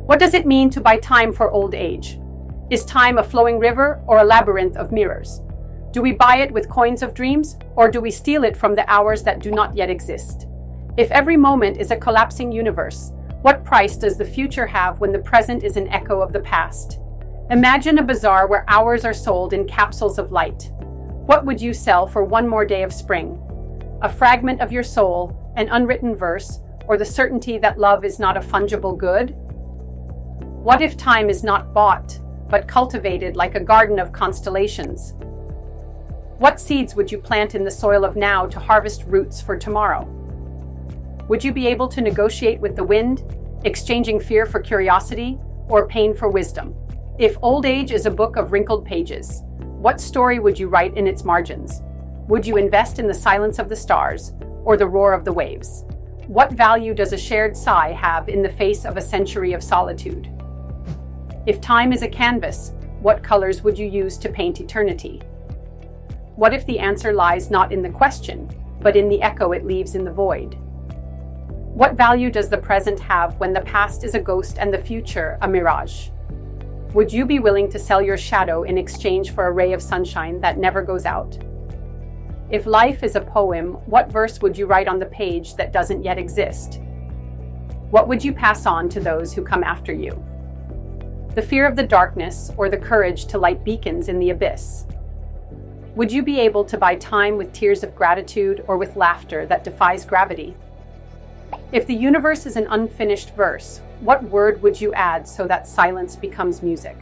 What does it mean to buy time for old age? Is time a flowing river or a labyrinth of mirrors? Do we buy it with coins of dreams, or do we steal it from the hours that do not yet exist? If every moment is a collapsing universe, what price does the future have when the present is an echo of the past? Imagine a bazaar where hours are sold in capsules of light. What would you sell for one more day of spring? A fragment of your soul, an unwritten verse, or the certainty that love is not a fungible good? What if time is not bought, but cultivated like a garden of constellations? What seeds would you plant in the soil of now to harvest roots for tomorrow? Would you be able to negotiate with the wind, exchanging fear for curiosity or pain for wisdom? If old age is a book of wrinkled pages, what story would you write in its margins? Would you invest in the silence of the stars or the roar of the waves? What value does a shared sigh have in the face of a century of solitude? If time is a canvas, what colors would you use to paint eternity? What if the answer lies not in the question, but in the echo it leaves in the void? What value does the present have when the past is a ghost and the future a mirage? Would you be willing to sell your shadow in exchange for a ray of sunshine that never goes out? If life is a poem, what verse would you write on the page that doesn't yet exist? What would you pass on to those who come after you? The fear of the darkness or the courage to light beacons in the abyss? Would you be able to buy time with tears of gratitude or with laughter that defies gravity? If the universe is an unfinished verse, what word would you add so that silence becomes music?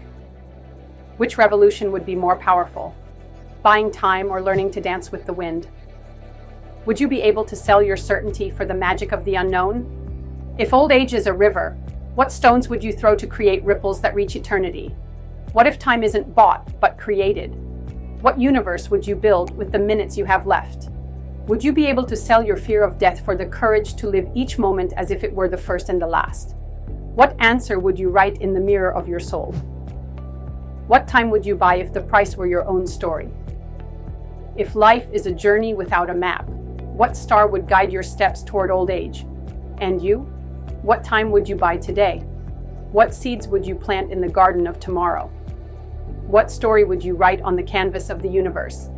Which revolution would be more powerful? Buying time or learning to dance with the wind? Would you be able to sell your certainty for the magic of the unknown? If old age is a river, what stones would you throw to create ripples that reach eternity? What if time isn't bought, but created? What universe would you build with the minutes you have left? Would you be able to sell your fear of death for the courage to live each moment as if it were the first and the last? What answer would you write in the mirror of your soul? What time would you buy if the price were your own story? If life is a journey without a map, what star would guide your steps toward old age? And you? What time would you buy today? What seeds would you plant in the garden of tomorrow? What story would you write on the canvas of the universe?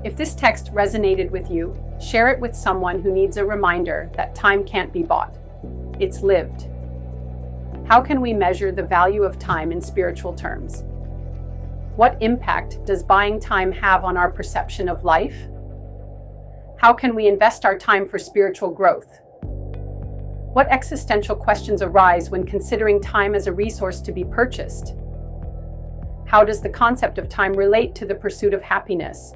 If this text resonated with you, share it with someone who needs a reminder that time can't be bought. It's lived. How can we measure the value of time in spiritual terms? What impact does buying time have on our perception of life? How can we invest our time for spiritual growth? What existential questions arise when considering time as a resource to be purchased? How does the concept of time relate to the pursuit of happiness?